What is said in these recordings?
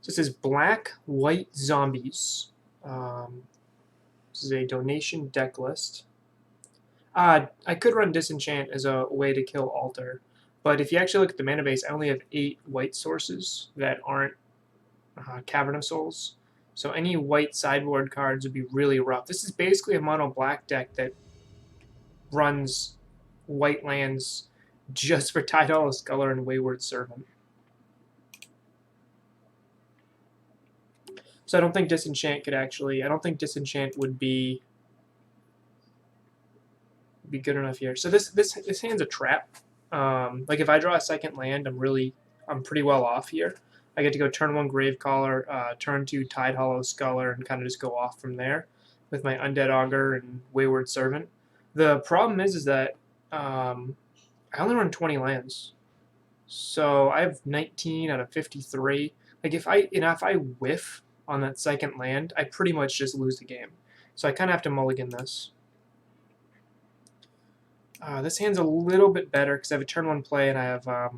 So it says black, white zombies. This is a donation deck list. I could run Disenchant as a way to kill Altar, but if you actually look at the mana base, I only have 8 white sources that aren't Cavern of Souls. So any white sideboard cards would be really rough. This is basically a mono black deck that runs white lands just for Tidal Sculler and Wayward Servant. So I don't think Disenchant could actually. I don't think Disenchant would be good enough here. So this hand's a trap. Like if I draw a second land, I'm pretty well off here. I get to go turn 1 Gravecaller, turn 2 Tidehollow Sculler, and kind of just go off from there with my Undead Augur and Wayward Servant. The problem is that I only run 20 lands, so I have 19 out of 53. Like if I whiff on that second land, I pretty much just lose the game. So I kind of have to mulligan this. This hand's a little bit better because I have a turn 1 play and I have a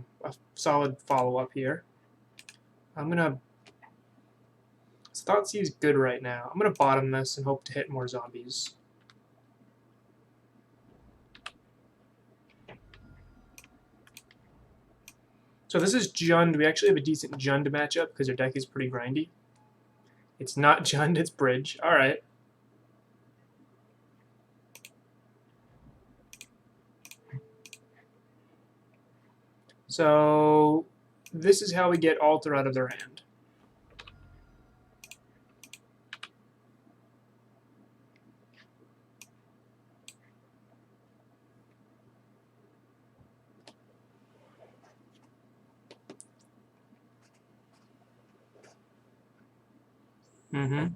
solid follow-up here. I'm going to... Thoughtseize is good right now. I'm going to bottom this and hope to hit more zombies. So this is Jund. We actually have a decent Jund matchup because their deck is pretty grindy. It's not Jund, it's Bridge. Alright. So this is how we get Altar out of their hand. Mm-hmm.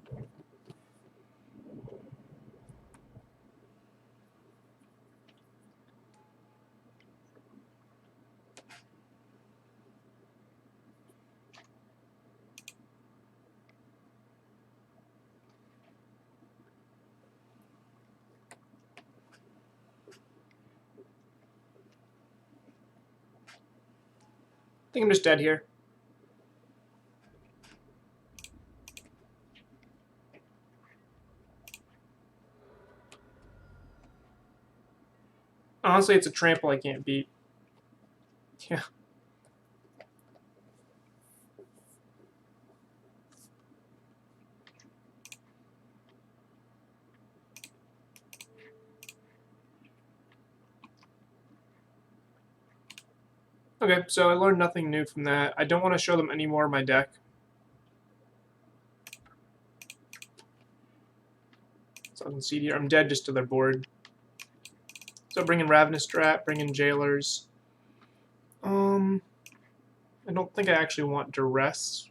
I think I'm just dead here. Honestly, it's a trample I can't beat. Yeah. Okay, so I learned nothing new from that. I don't want to show them any more of my deck. So I can see here, I'm dead just to their board. So bring in Ravenous Trap, bring in Jailers. I don't think I actually want Duress.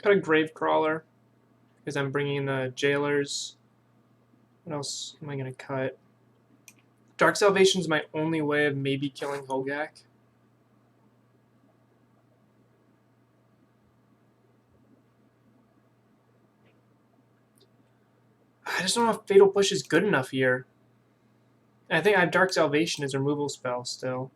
Got a Gravecrawler because I'm bringing in the Jailers. What else am I going to cut? Dark Salvation is my only way of maybe killing Hogaak. I just don't know if Fatal Push is good enough here. And I think I have Dark Salvation as a removal spell still.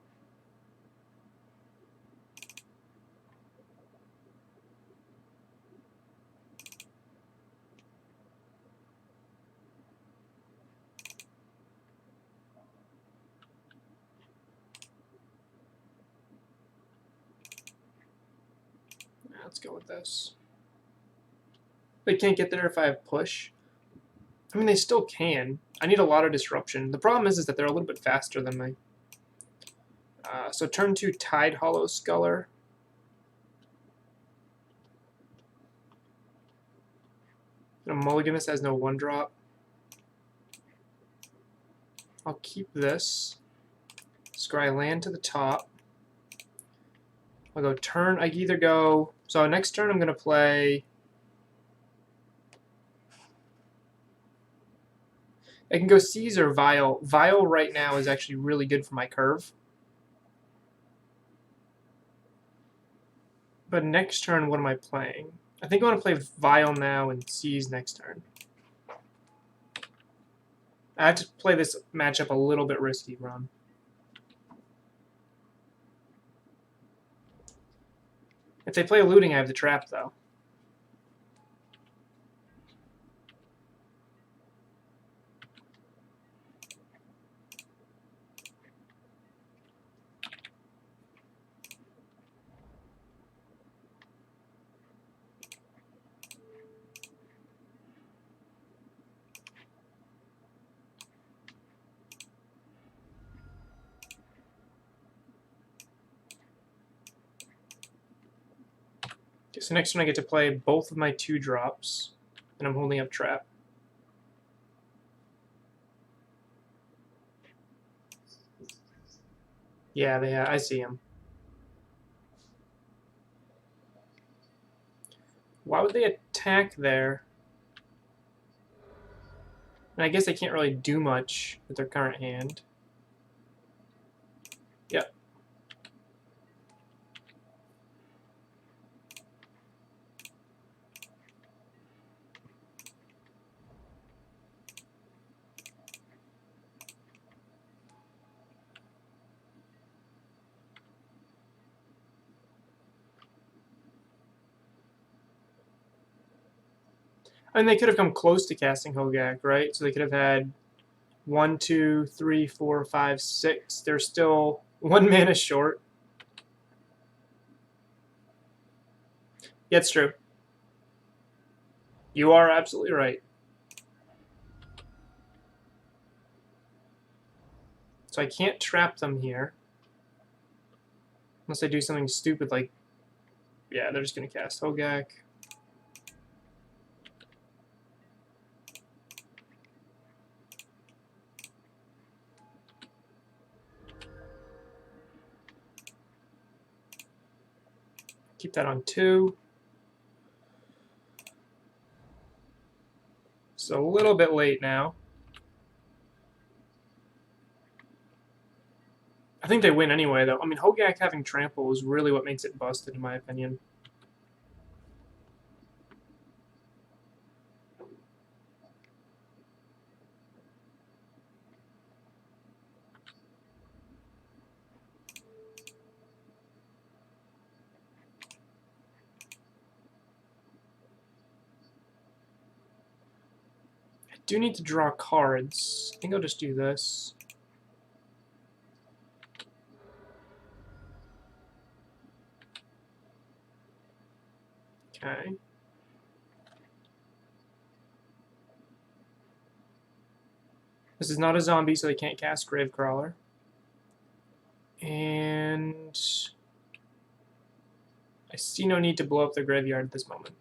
Let's go with this. They can't get there if I have push. I mean, they still can. I need a lot of disruption. The problem is that they're a little bit faster than me. So turn 2 Tidehollow Sculler. Mulligan this has no 1-drop. I'll keep this. Scry land to the top. I'll go turn. I can either go. So next turn I'm going to play. I can go Seize or Vial. Vial right now is actually really good for my curve. But next turn, what am I playing? I think I want to play Vile now and Seize next turn. I have to play this matchup a little bit risky, Ron. If they play Looting, I have the trap, though. Okay, so next turn I get to play both of my 2-drops, and I'm holding up trap. Yeah, I see him. Why would they attack there? And I guess they can't really do much with their current hand. Yep. And they could have come close to casting Hogaak, right? So they could have had 1, 2, 3, 4, 5, 6. They're still 1 mana short. Yeah, it's true. You are absolutely right. So I can't trap them here. Unless I do something stupid like... Yeah, they're just going to cast Hogaak. Keep that on 2. It's a little bit late now. I think they win anyway, though. I mean, Hogaak having trample is really what makes it busted, in my opinion. I do need to draw cards. I think I'll just do this. Okay. This is not a zombie, so they can't cast Gravecrawler. And I see no need to blow up the graveyard at this moment.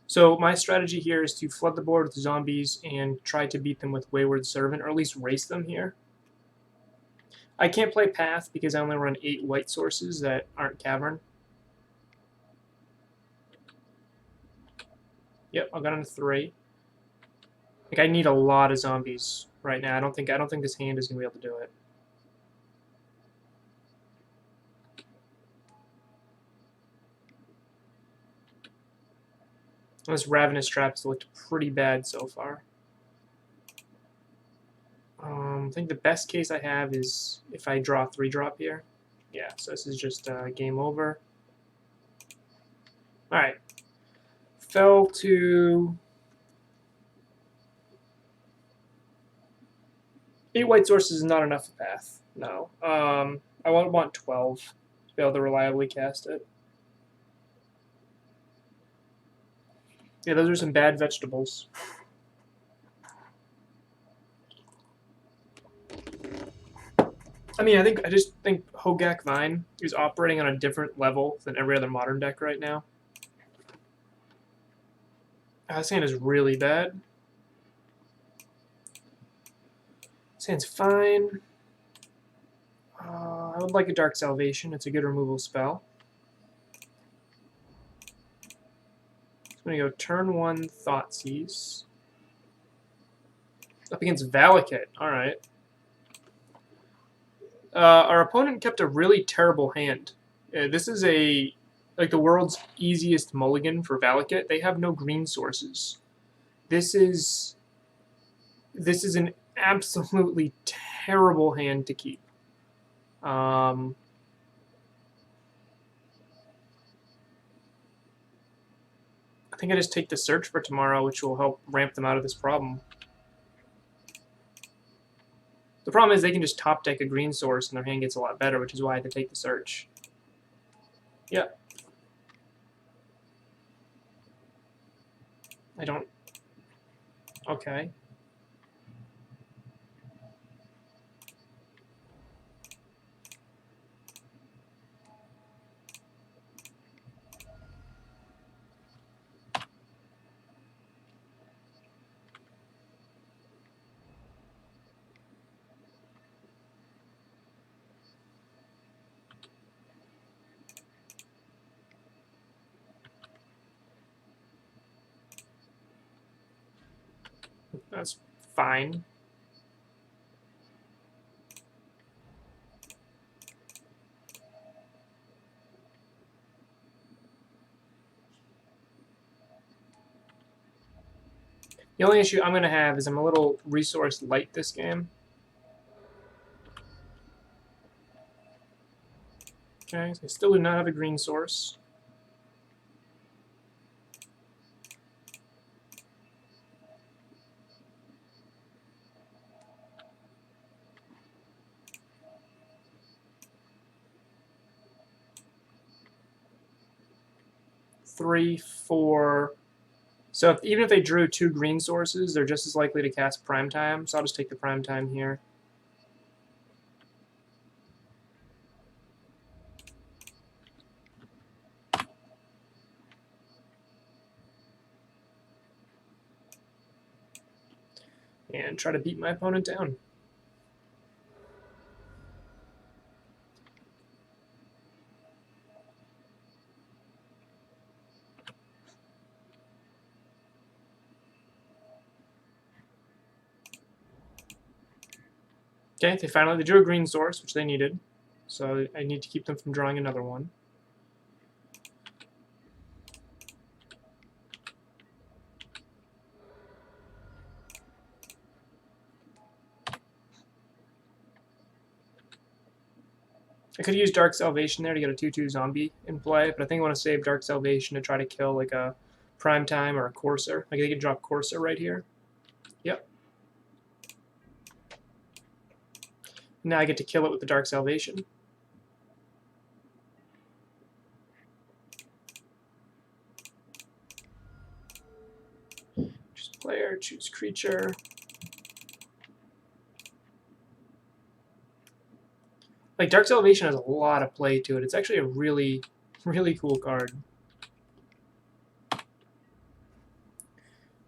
So my strategy here is to flood the board with zombies and try to beat them with Wayward Servant, or at least race them here. I can't play Path because I only run 8 white sources that aren't Cavern. Yep, I got on 3. Like, I need a lot of zombies right now. I don't think this hand is gonna be able to do it. This Ravenous Traps looked pretty bad so far. I think the best case I have is if I draw 3-drop here. Yeah, so this is just game over. Alright. Fell to 8 white sources is not enough of Path. No. I want 12 to be able to reliably cast it. Yeah, those are some bad vegetables. I mean, I just think Hogaak Vine is operating on a different level than every other modern deck right now. This hand is really bad. This hand's fine. I would like a Dark Salvation. It's a good removal spell. So I'm going to go turn 1 Thoughtseize. Up against Valakut. Alright. Our opponent kept a really terrible hand. This is like the world's easiest mulligan for Valakut. They have no green sources. This is an absolutely terrible hand to keep. I think I just take the search for tomorrow, which will help ramp them out of this problem. The problem is they can just top deck a green source and their hand gets a lot better, which is why I had to take the search. Yeah. I don't... Okay. That's fine. The only issue I'm going to have is I'm a little resource light this game. Okay, so I still do not have a green source. Three, four. So even if they drew 2 green sources, they're just as likely to cast Primetime. So I'll just take the Primetime here. And try to beat my opponent down. Okay, they drew a green source, which they needed. So I need to keep them from drawing another one. I could use Dark Salvation there to get a 2/2 zombie in play, but I think I want to save Dark Salvation to try to kill like a Primetime or a Courser. Like they could drop Courser right here. Yep. Now I get to kill it with the Dark Salvation. Choose player, choose creature. Like Dark Salvation has a lot of play to it. It's actually a really, really cool card.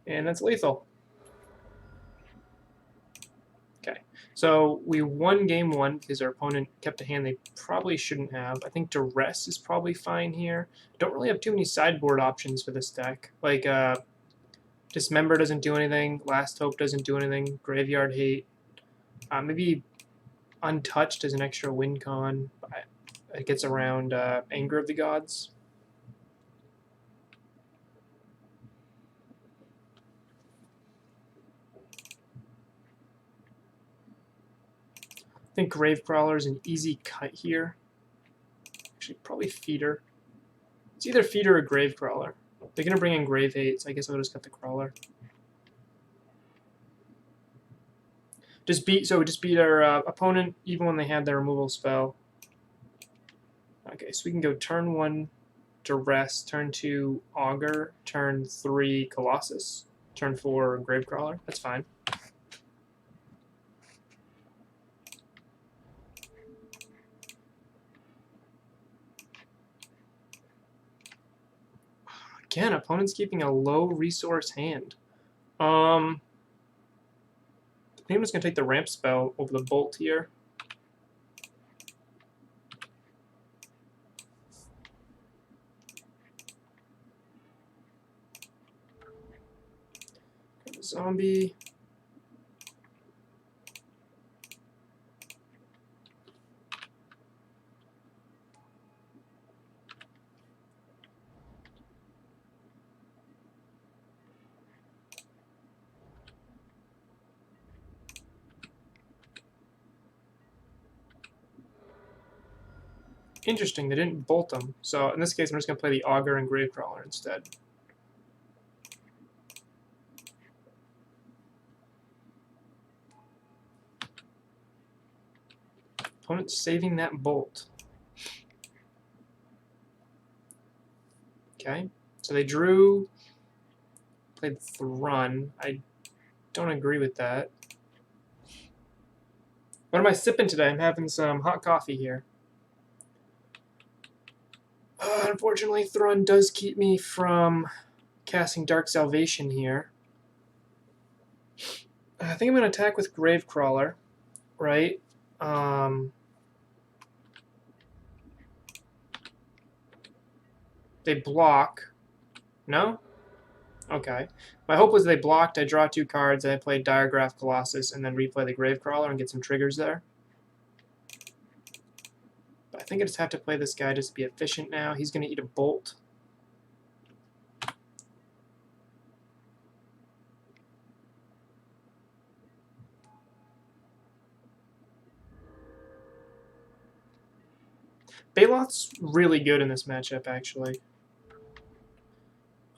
And that's lethal. Okay, so we won game 1 because our opponent kept a hand they probably shouldn't have. I think Duress is probably fine here. Don't really have too many sideboard options for this deck. Like Dismember doesn't do anything, Last Hope doesn't do anything, Graveyard Hate. Maybe Untouched as an extra win con. It gets around Anger of the Gods. I think Gravecrawler is an easy cut here. Actually, probably Feeder. It's either Feeder or Gravecrawler. They're going to bring in Grave Hate, so I guess I'll just cut the Crawler. Just beat our opponent even when they had their removal spell. Okay, so we can go turn 1 Duress, turn 2 Augur, turn 3 Colossus, turn 4 Gravecrawler. That's fine. Again, opponent's keeping a low resource hand. I think I'm just going to take the ramp spell over the bolt here. Zombie. Interesting, they didn't bolt them. So in this case, I'm just going to play the Augur and Gravecrawler instead. Opponent's saving that bolt. Okay, so they drew, played Thrun. I don't agree with that. What am I sipping today? I'm having some hot coffee here. Unfortunately, Thrun does keep me from casting Dark Salvation here. I think I'm going to attack with Gravecrawler, right? They block. No? Okay. My hope was they blocked, I draw 2 cards, and I play Diregraph Colossus, and then replay the Gravecrawler and get some triggers there. But I think I just have to play this guy just to be efficient now. He's going to eat a bolt. Baloth's really good in this matchup, actually.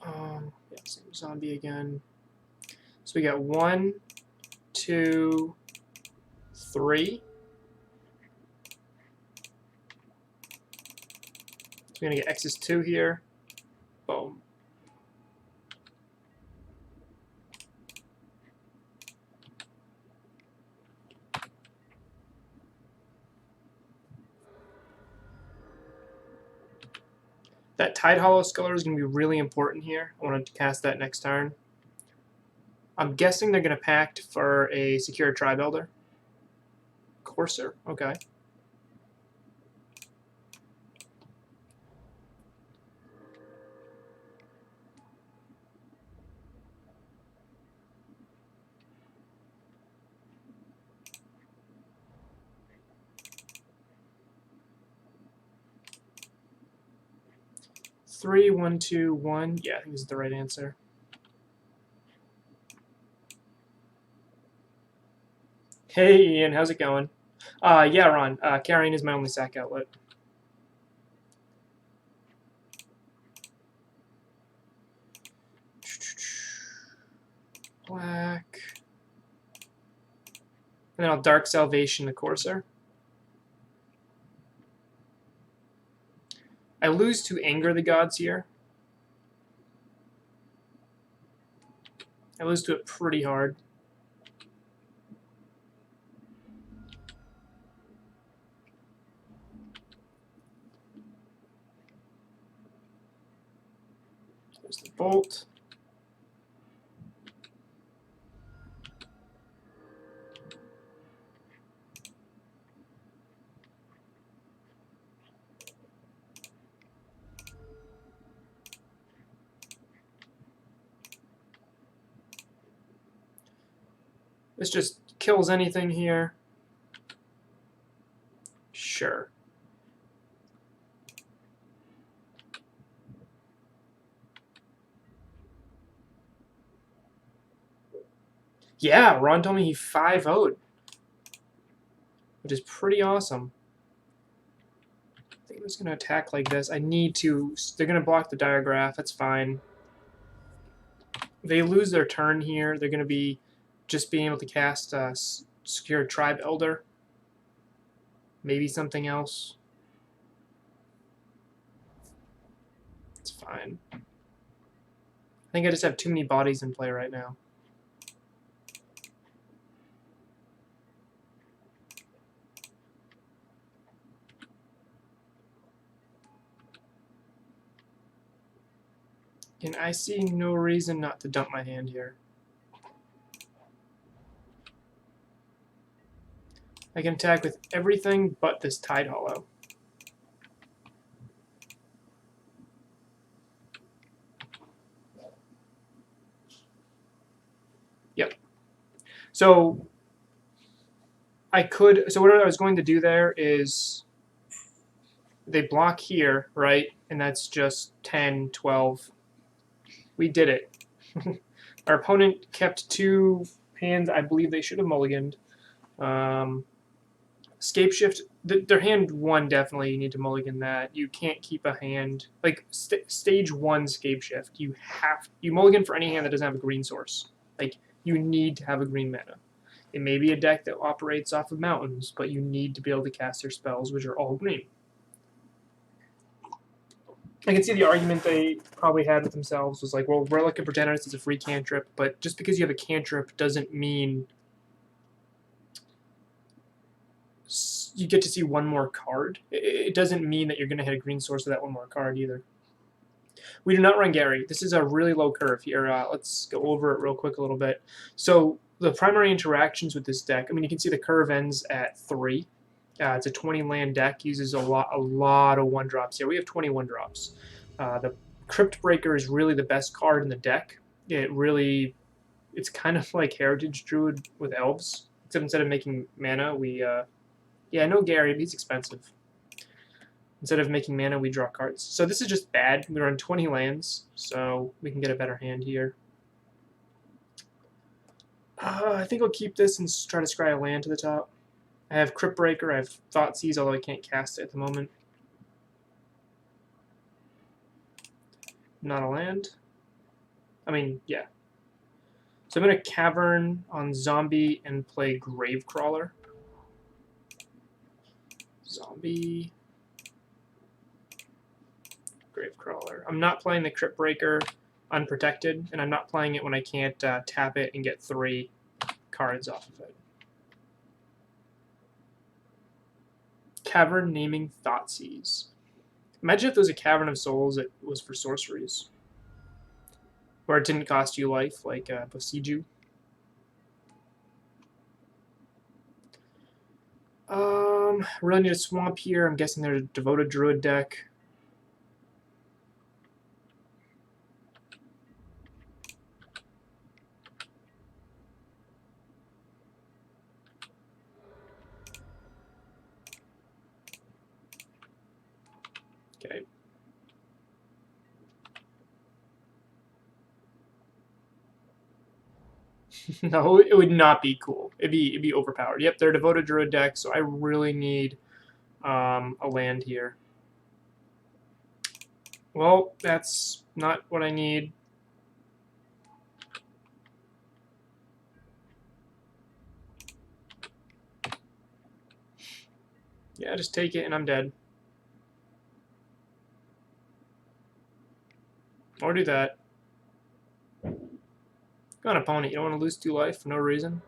Yeah, same zombie again. So we got 1, 2, 3. So we're going to get X's 2 here. Boom. That Tidehollow Sculler is going to be really important here. I want to cast that next turn. I'm guessing they're going to pact for a Secure Tribe Elder. Courser, okay. Three, 1, 2, 1. Yeah, I think this is the right answer. Hey, Ian, how's it going? Yeah, Ron. Carrion is my only sack outlet. Black. And then I'll Dark Salvation the Courser. I lose to Anger the Gods here. I lose to it pretty hard. There's the Bolt. This just kills anything here. Sure. Yeah, Ron told me he 5-0'd, which is pretty awesome. I think I'm just going to attack like this. I need to... They're going to block the Diregraph. That's fine. They lose their turn here. They're going to be just being able to cast Secure Tribe Elder. Maybe something else. It's fine. I think I just have too many bodies in play right now. And I see no reason not to dump my hand here. I can attack with everything but this Tide Hollow. Yep. So so what I was going to do there is they block here, right? And that's just 10, 12. We did it. Our opponent kept 2 hands I believe they should have mulliganed. Scapeshift, their hand 1 definitely you need to mulligan that. You can't keep a hand like stage 1 Scapeshift. You mulligan for any hand that doesn't have a green source. Like you need to have a green mana. It may be a deck that operates off of mountains, but you need to be able to cast their spells, which are all green. I can see the argument they probably had with themselves was like, well, Relic of Progenitus is a free cantrip, but just because you have a cantrip doesn't mean you get to see 1 more card. It doesn't mean that you're going to hit a green source with that 1 more card either. We do not run Gary. This is a really low curve here. Let's go over it real quick a little bit. So the primary interactions with this deck, I mean, you can see the curve ends at 3. It's a 20 land deck, uses a lot of 1-drops here. We have 21 drops. The Crypt Breaker is really the best card in the deck. It's kind of like Heritage Druid with elves, except instead of making mana, yeah, I know Gary, but he's expensive. Instead of making mana, we draw cards. So this is just bad. We run 20 lands, so we can get a better hand here. I think I'll keep this and try to scry a land to the top. I have Crypt Breaker, I have Thoughtseize, although I can't cast it at the moment. Not a land. I mean, yeah. So I'm going to Cavern on Zombie and play Gravecrawler. Zombie. Gravecrawler. I'm not playing the Crypt Breaker unprotected, and I'm not playing it when I can't tap it and get 3 cards off of it. Cavern naming Thoughtseize. Imagine if there was a Cavern of Souls that was for sorceries. Where it didn't cost you life, like Bosiju. Really need a swamp here. I'm guessing there's a Devoted Druid deck. Okay. No, it would not be cool. It'd be overpowered. Yep, they're a Devoted Druid deck, so I really need a land here. Well, that's not what I need. Yeah, just take it and I'm dead. Or do that. Go on, opponent. You don't want to lose 2 life for no reason.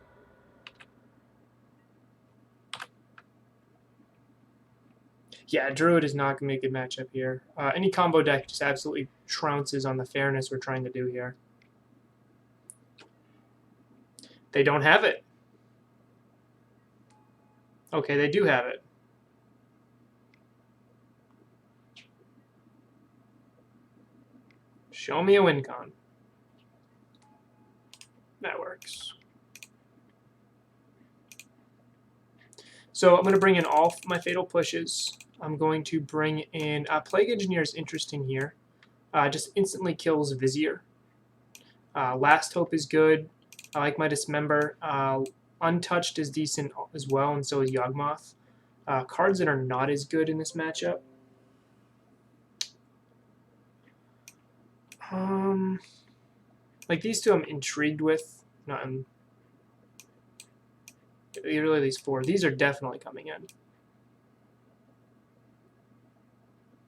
Yeah, Druid is not going to be a good matchup here. Any combo deck just absolutely trounces on the fairness we're trying to do here. They don't have it. Okay, they do have it. Show me a win con. That works. So I'm going to bring in all my Fatal Pushes. I'm going to bring in Plague Engineer is interesting here. Just instantly kills Vizier. Last Hope is good. I like my Dismember. Untouched is decent as well, and so is Yawgmoth. Cards that are not as good in this matchup. Like these 2 I'm intrigued with. Really these 4. These are definitely coming in.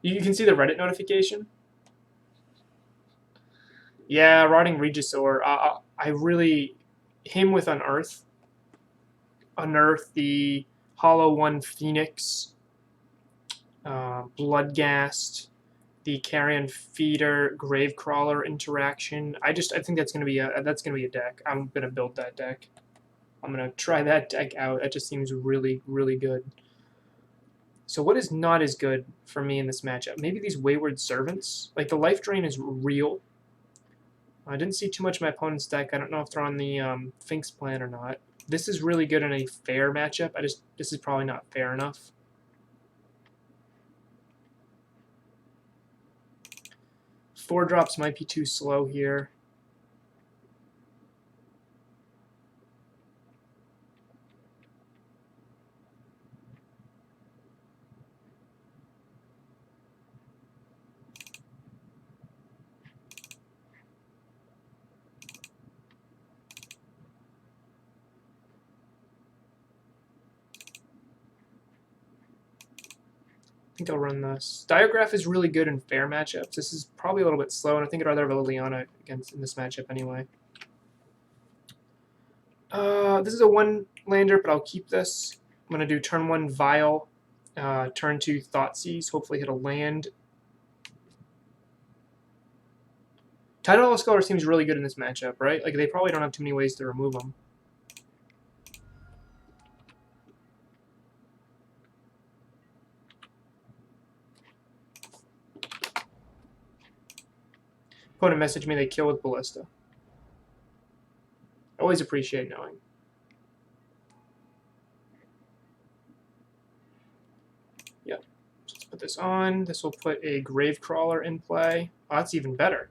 You can see the Reddit notification. Yeah, Rotting Regisaur. Him with Unearth. Unearth, the Hollow 1 Phoenix. Bloodghast. the Carrion Feeder Gravecrawler interaction. I think that's gonna be a deck. I'm gonna build that deck. I'm gonna try that deck out. That just seems really, really good. So what is not as good for me in this matchup? Maybe these Wayward Servants. Like, the life drain is real. I didn't see too much of my opponent's deck. I don't know if they're on the Finks plan or not. This is really good in a fair matchup. This is probably not fair enough. Four drops might be too slow here. I think I'll run this. Diagraph is really good in fair matchups. This is probably a little bit slow, and I think I'd rather have a Liliana in this matchup anyway. This is a one-lander, but I'll keep this. I'm going to do turn 1 Vial, turn 2 Thoughtseize, hopefully hit a land. Tidal Scholar seems really good in this matchup, right? Like, they probably don't have too many ways to remove them. Opponent messaged me they kill with Ballista. I always appreciate knowing. Yep. So let's put this on. This will put a Gravecrawler in play. Oh, that's even better.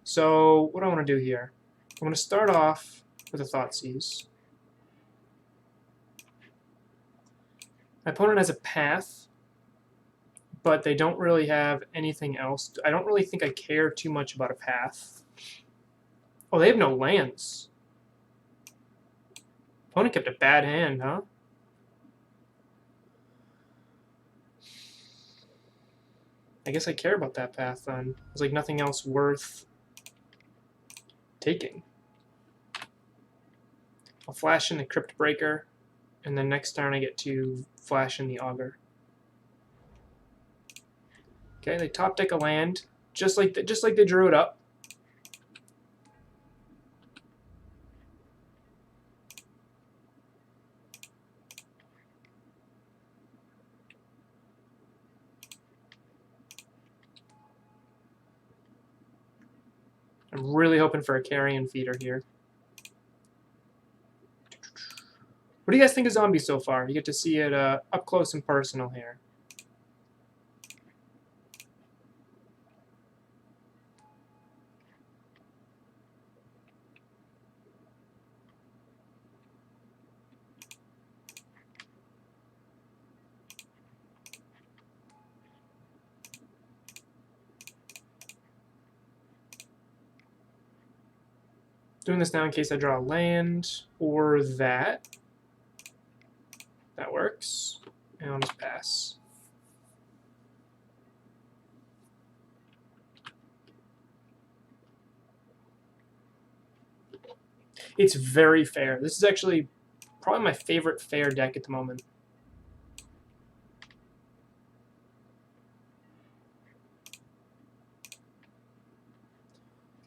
So what do I want to do here? I'm going to start off with a Thoughtseize. My opponent has a path, but they don't really have anything else. I don't really think I care too much about a path. Oh, they have no lands. Opponent kept a bad hand, huh? I guess I care about that path then. There's like nothing else worth taking. I'll flash in the Crypt Breaker, and then next turn I get to flash in the Augur. Okay, they top deck a land, just like they drew it up. I'm really hoping for a Carrion Feeder here. What do you guys think of Zombies so far? You get to see it up close and personal here. Doing this now in case I draw a land or that. That works. And I'll just pass. It's very fair. This is actually probably my favorite fair deck at the moment.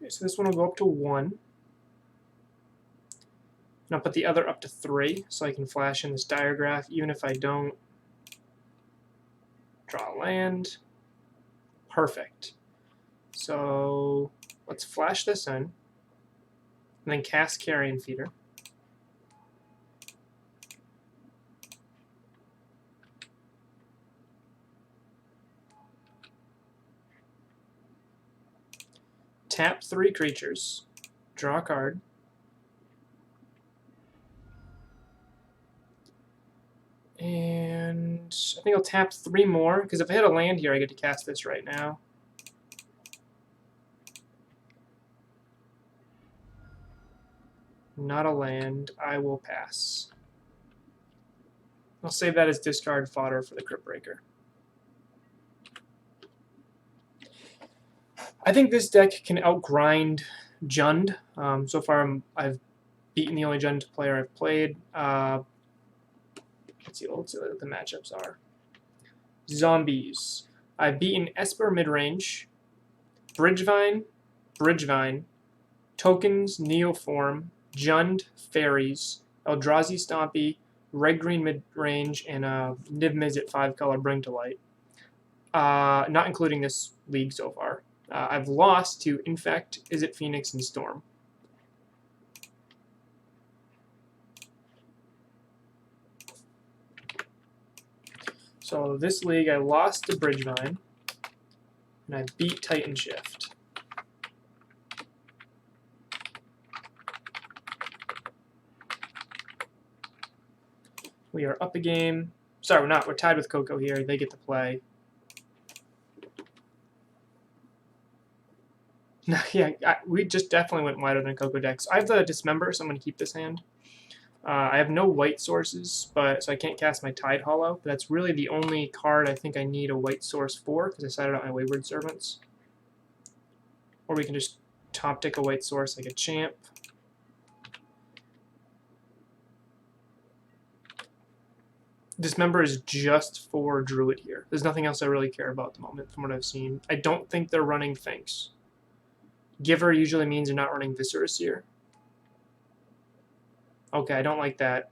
Okay, so this one will go up to 1. And I'll put the other up to 3 so I can flash in this Diagraph even if I don't draw a land. Perfect. So let's flash this in, and then cast Carrion Feeder. Tap 3 creatures, draw a card. And I think I'll tap 3 more, because if I hit a land here, I get to cast this right now. Not a land. I will pass. I'll save that as discard fodder for the Crypt Breaker. I think this deck can outgrind Jund. So far, I've beaten the only Jund player I've played. Let's see what the matchups are. Zombies. I've beaten Esper midrange. Bridgevine, Bridgevine, Tokens, Neoform, Jund, Fairies, Eldrazi Stompy, Red Green mid range, and Niv Mizzet 5-color Bring to Light. Not including this league so far. I've lost to Infect, Izzet Phoenix, and Storm. So this league I lost to Bridgevine, and I beat Titanshift. We are up a game. Sorry, we're not. We're tied with Coco here. They get to play. No, yeah, we just definitely went wider than Coco decks. I have the Dismember, so I'm going to keep this hand. I have no white sources, so I can't cast my Tide Hollow. But that's really the only card I think I need a white source for, because I sided out my Wayward Servants. Or we can just top deck a white source like a champ. Dismember is just for Druid here. There's nothing else I really care about at the moment from what I've seen. I don't think they're running Finks. Giver usually means you're not running Viscera Seer. Okay, I don't like that.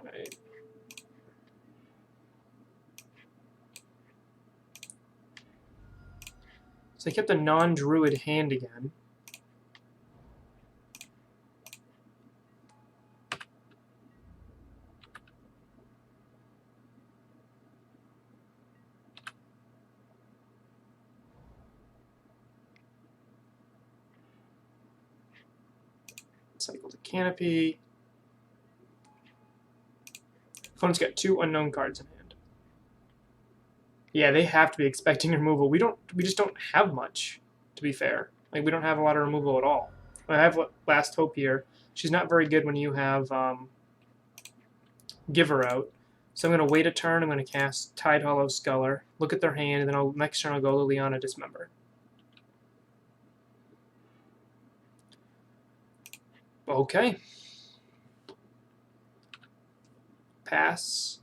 Right. So I kept a non-Druid hand again. Cycle the Canopy. Opponent's got 2 unknown cards in hand. Yeah, they have to be expecting removal. We just don't have much, to be fair. Like, we don't have a lot of removal at all. I have Last Hope here. She's not very good when you have Giver out. So I'm going to wait a turn. I'm going to cast Tide Hollow Sculler, look at their hand, and then next turn I'll go Liliana Dismember. Okay. Pass.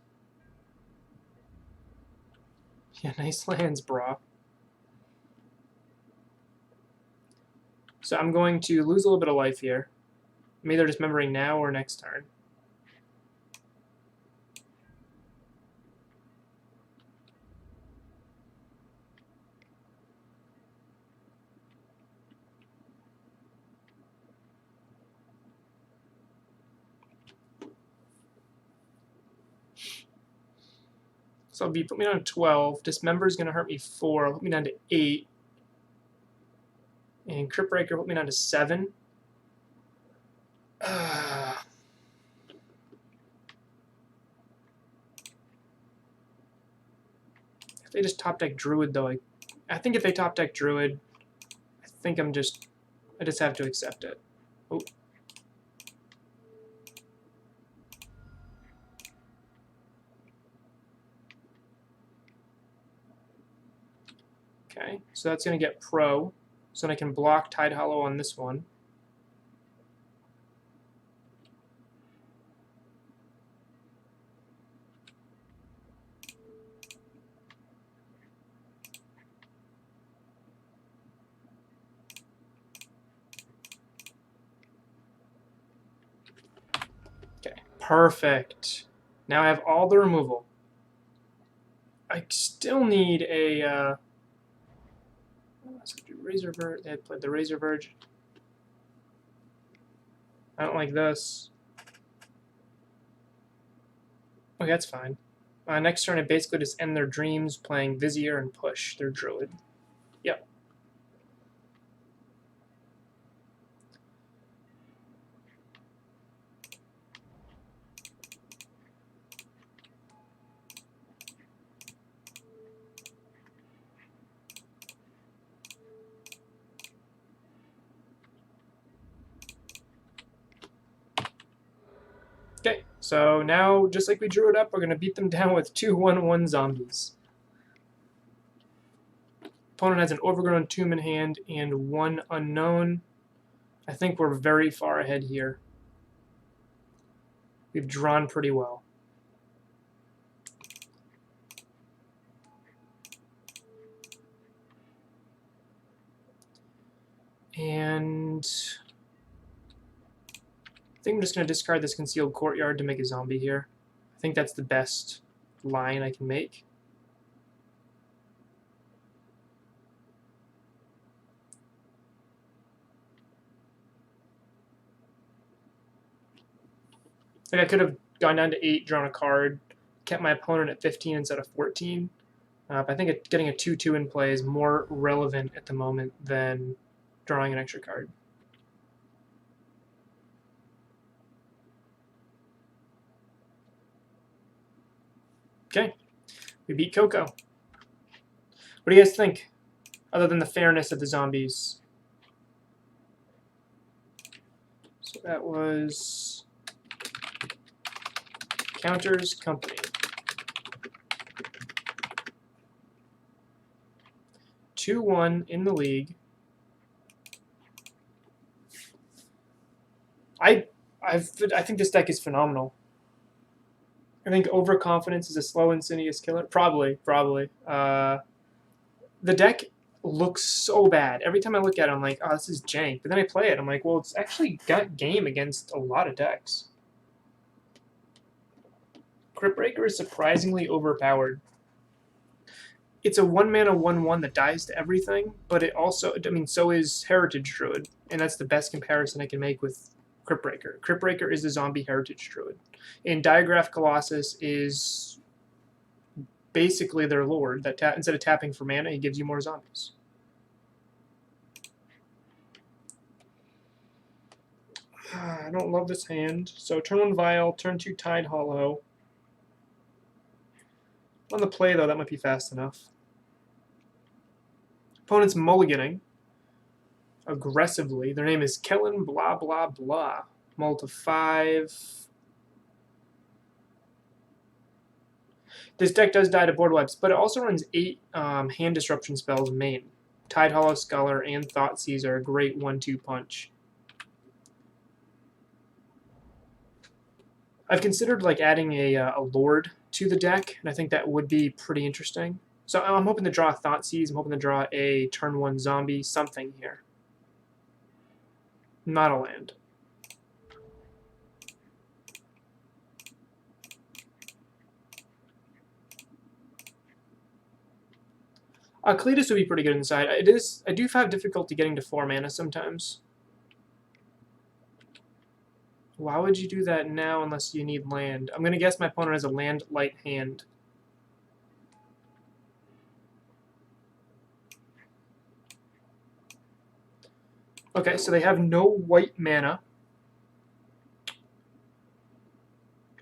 Yeah, nice lands, brah. So I'm going to lose a little bit of life here. I'm either dismembering now or next turn. So I'll put me down to 12. Dismember is going to hurt me 4. Put me down to 8. And Crypt Breaker put me down to 7. If they just top deck Druid, though, I think if they top deck Druid, I think I just have to accept it. Oh. Okay, so that's going to get Pro. So then I can block Tide Hollow on this one. Okay, perfect. Now I have all the removal. I still need a Razor Verge. They had played the Razor Verge. I don't like this. Okay, that's fine. Next turn, I basically just end their dreams playing Vizier and push their Druid. Yep. Okay, so now, just like we drew it up, we're going to beat them down with 2 1/1 zombies. Opponent has an Overgrown Tomb in hand and 1 unknown. I think we're very far ahead here. We've drawn pretty well. And I think I'm just going to discard this Concealed Courtyard to make a zombie here. I think that's the best line I can make. Like I could have gone down to 8, drawn a card, kept my opponent at 15 instead of 14. But I think getting a 2/2 in play is more relevant at the moment than drawing an extra card. Okay, we beat Coco. What do you guys think, other than the fairness of the zombies? So that was Counters Company. 2-1 in the league. I think this deck is phenomenal. I think overconfidence is a slow, insidious killer. Probably. The deck looks so bad. Every time I look at it, I'm like, oh, this is jank. But then I play it, I'm like, well, it's actually got game against a lot of decks. Cryptbreaker is surprisingly overpowered. It's a 1-mana 1/1 that dies to everything, but it also, I mean, so is Heritage Druid, and that's the best comparison I can make with Cryptbreaker. Cryptbreaker is the zombie Heritage Druid. And Diagraph Colossus is basically their lord, that instead of tapping for mana, he gives you more zombies. I don't love this hand. So turn 1 Vial, turn 2 Tide Hollow. On the play, though, that might be fast enough. Opponent's mulliganing aggressively. Their name is Kellen blah blah blah. Mull to 5. This deck does die to board wipes, but it also runs 8 hand disruption spells main. Tide Hollow Scholar and Thoughtseize are a great 1-2 punch. I've considered like adding a Lord to the deck, and I think that would be pretty interesting. So I'm hoping to draw a Thoughtseize. I'm hoping to draw a turn 1 zombie, something here. Not a land. Cletus would be pretty good inside. I do have difficulty getting to 4 mana sometimes. Why would you do that now unless you need land? I'm going to guess my opponent has a land-light hand. Okay, so they have no white mana.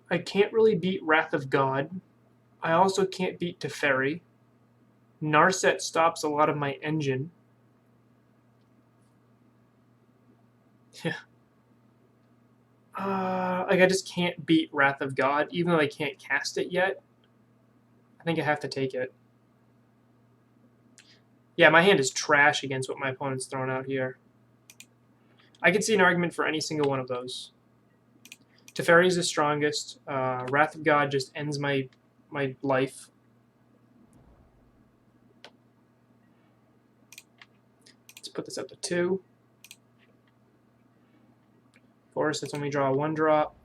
I can't really beat Wrath of God. I also can't beat Teferi. Narset stops a lot of my engine. Yeah. Like I just can't beat Wrath of God, even though I can't cast it yet. I think I have to take it. Yeah, my hand is trash against what my opponent's throwing out here. I could see an argument for any single one of those. Teferi is the strongest. Wrath of God just ends my life. Let's put this up to 2. Of course, that's when we draw a 1-drop.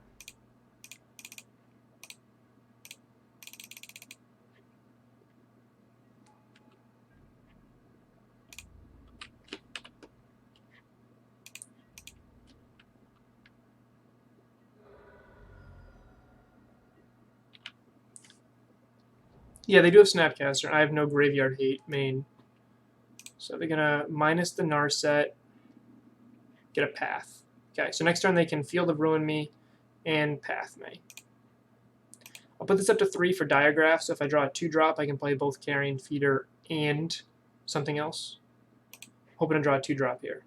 Yeah, they do have Snapcaster. I have no Graveyard Hate main. So they're going to minus the Narset, get a Path. Okay, so next turn they can Field of Ruin me and Path me. I'll put this up to 3 for Diagraph, so if I draw a 2-drop, I can play both Carrion Feeder and something else. Hoping to draw a 2-drop here.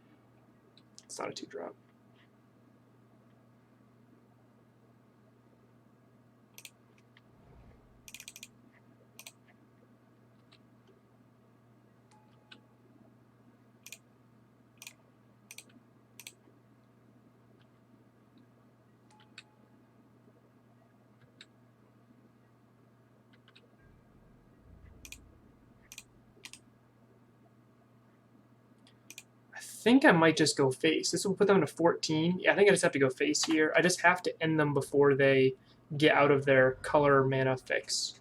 It's not a 2-drop. think I might just go face. This will put them to 14. Yeah, I think I just have to go face here. I just have to end them before they get out of their color mana fix.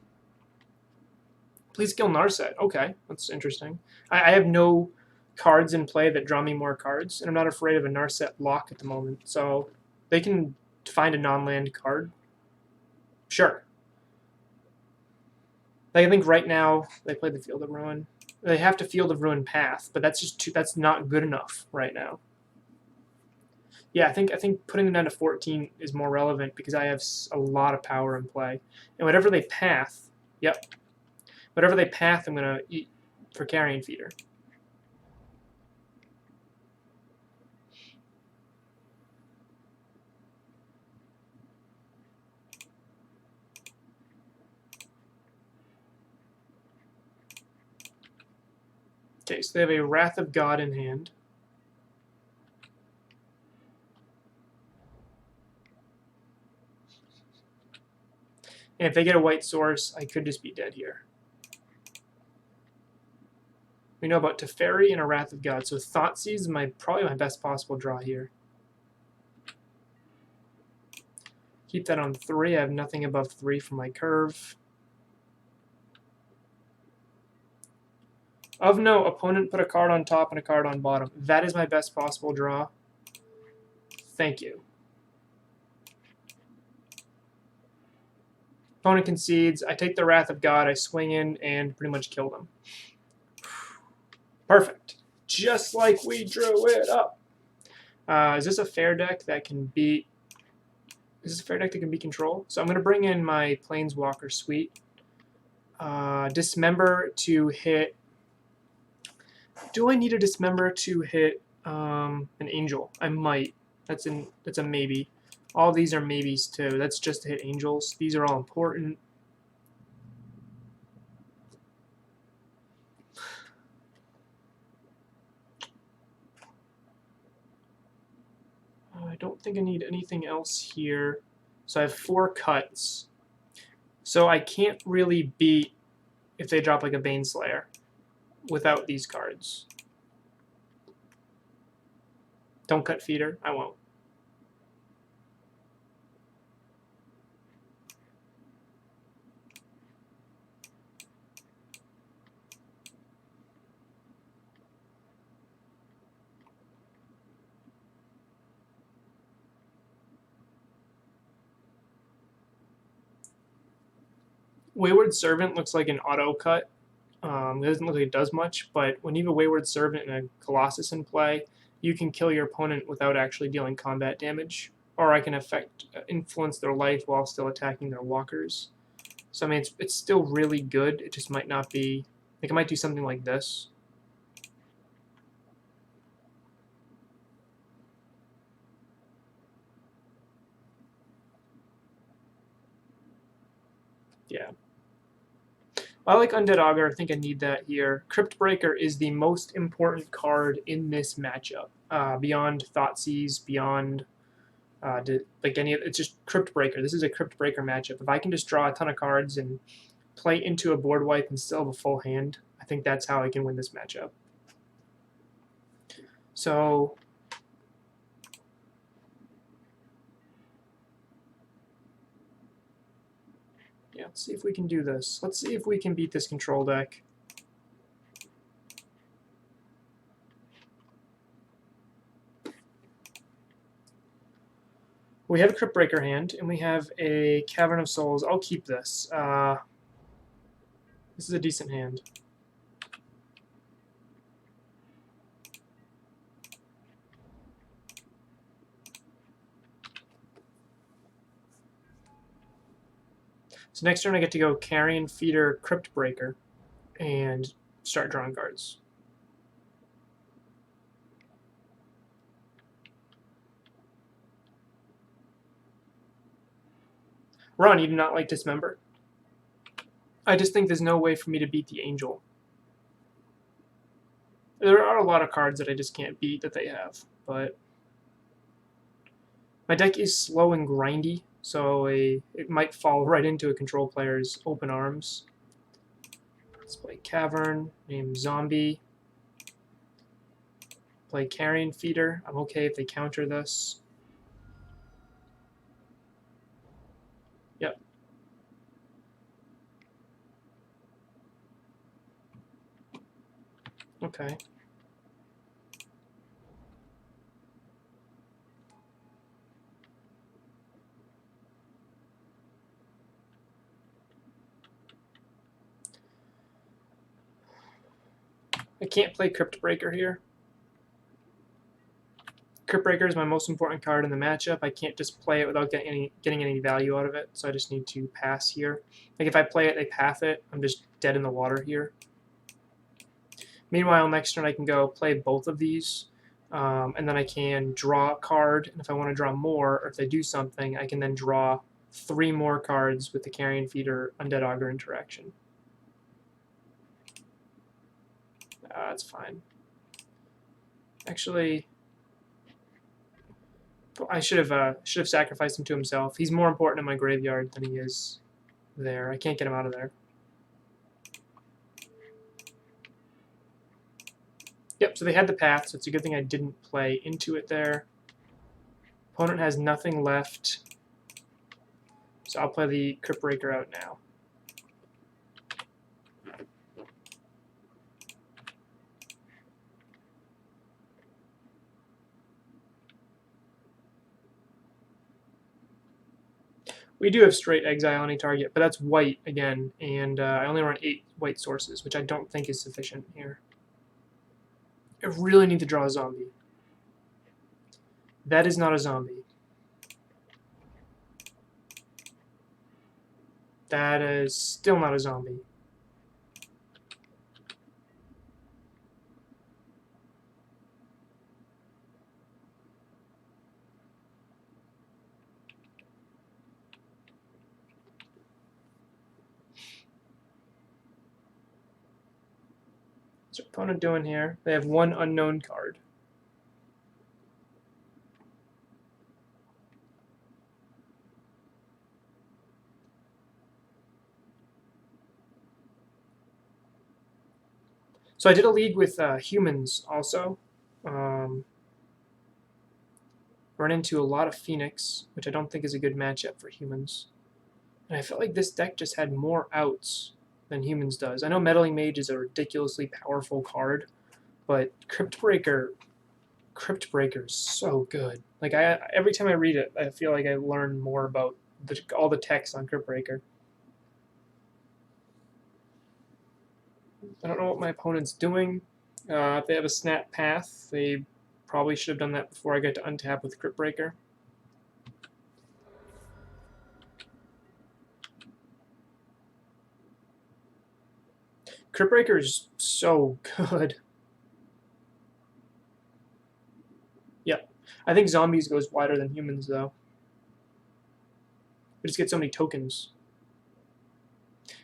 Please kill Narset. Okay, that's interesting. I have no cards in play that draw me more cards, and I'm not afraid of a Narset lock at the moment. So they can find a non-land card. Sure. Like, I think right now they play the Field of Ruin. They have to Field of Ruin Path, but that's just that's not good enough right now. Yeah, I think putting them down to 14 is more relevant because I have a lot of power in play, and whatever they path, yep, whatever they path, I'm gonna eat for Carrion Feeder. Okay, so they have a Wrath of God in hand. And if they get a white source, I could just be dead here. We know about Teferi and a Wrath of God, so Thoughtseize is probably my best possible draw here. Keep that on 3. I have nothing above 3 for my curve. Of note, opponent put a card on top and a card on bottom. That is my best possible draw. Thank you. Opponent concedes. I take the Wrath of God. I swing in and pretty much kill them. Perfect. Just like we drew it up. Is this a fair deck that can beat... Is this a fair deck that can beat control? So I'm going to bring in my Planeswalker Suite. Dismember to hit... Do I need a Dismember to hit an Angel? I might. That's a maybe. All these are maybes too. That's just to hit Angels. These are all important. I don't think I need anything else here. So I have 4 cuts. So I can't really beat if they drop like a Baneslayer without these cards. Don't cut Feeder. I won't. Wayward Servant looks like an auto cut. It doesn't look like it does much, but when you have a Wayward Servant and a Colossus in play, you can kill your opponent without actually dealing combat damage, or I can influence their life while still attacking their walkers. So I mean, it's still really good. It just might not be like I might do something like this. Yeah. I like Undead Augur. I think I need that here. Cryptbreaker is the most important card in this matchup. Beyond Thoughtseize, beyond like any of it's just Cryptbreaker. This is a Cryptbreaker matchup. If I can just draw a ton of cards and play into a board wipe and still have a full hand, I think that's how I can win this matchup. So yeah, let's see if we can do this. Let's see if we can beat this control deck. We have a Cryptbreaker hand, and we have a Cavern of Souls. I'll keep this. This is a decent hand. So next turn I get to go Carrion Feeder Cryptbreaker and start drawing cards. Ron, you do not like Dismember? I just think there's no way for me to beat the Angel. There are a lot of cards that I just can't beat that they have, but my deck is slow and grindy, so it might fall right into a control player's open arms. Let's play Cavern, name Zombie. play Carrion Feeder. I'm okay if they counter this. Yep. Okay. I can't play Crypt Breaker here. Crypt Breaker is my most important card in the matchup. I can't just play it without getting any value out of it, so I just need to pass here. Like if I play it, they path it. I'm just dead in the water here. Meanwhile, next turn I can go play both of these, and then I can draw a card. And if I want to draw more, or if they do something, I can then draw 3 more cards with the Carrion Feeder Undead Augur interaction. That's fine. Actually, I should have sacrificed him to himself. He's more important in my graveyard than he is there. I can't get him out of there. Yep, so they had the path, so it's a good thing I didn't play into it there. Opponent has nothing left, so I'll play the Crypt Breaker out now. We do have straight exile on any target, but that's white again, and I only run 8 white sources, which I don't think is sufficient here. I really need to draw a zombie. That is not a zombie. That is still not a zombie. What's your opponent doing here? They have 1 unknown card. So I did a league with humans also. Run into a lot of Phoenix, which I don't think is a good matchup for humans. And I felt like this deck just had more outs than humans does. I know Meddling Mage is a ridiculously powerful card, but Crypt Breaker is so good. Like every time I read it, I feel like I learn more about all the text on Crypt Breaker. I don't know what my opponent's doing. If they have a snap path, they probably should have done that before I get to untap with Crypt Breaker. Crypt Breaker is so good. Yep. I think zombies goes wider than humans, though. We just get so many tokens.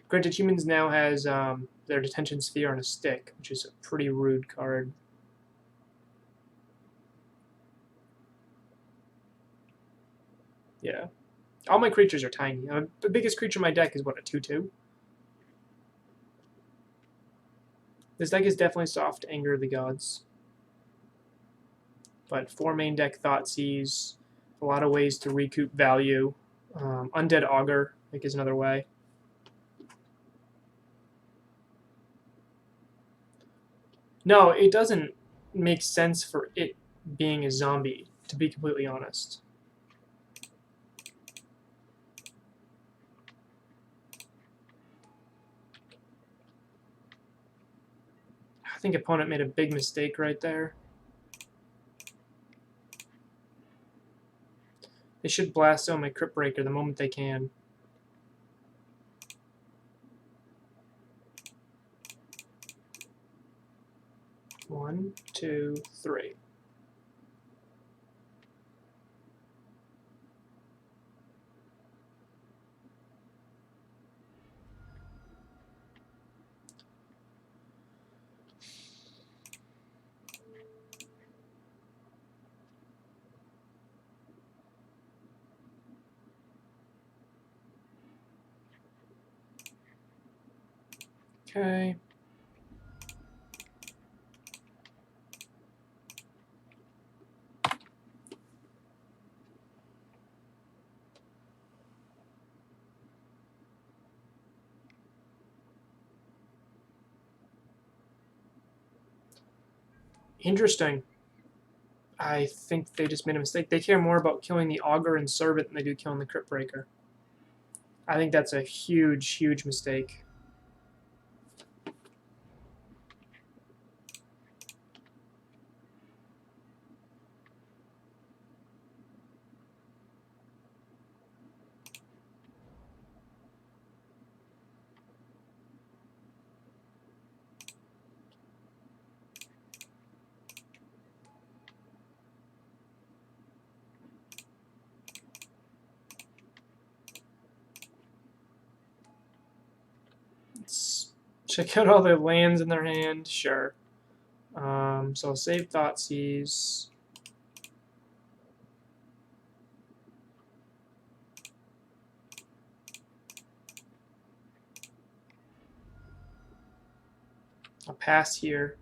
Granted, humans now has their detention sphere on a stick, which is a pretty rude card. Yeah. All my creatures are tiny. The biggest creature in my deck is, what, a 2/2? This deck is definitely soft to Anger of the Gods. But 4 main deck Thoughtseize, a lot of ways to recoup value. Undead Augur, I think, is another way. No, it doesn't make sense for it being a zombie, to be completely honest. I think opponent made a big mistake right there. They should blast out my Crypt Breaker the moment they can. One, two, three. Okay. Interesting. I think they just made a mistake. They care more about killing the Augur and Servant than they do killing the Crypt Breaker. I think that's a huge, huge mistake. Let's check out all the lands in their hand. Sure. So I'll save Thoughtseize. I'll pass here.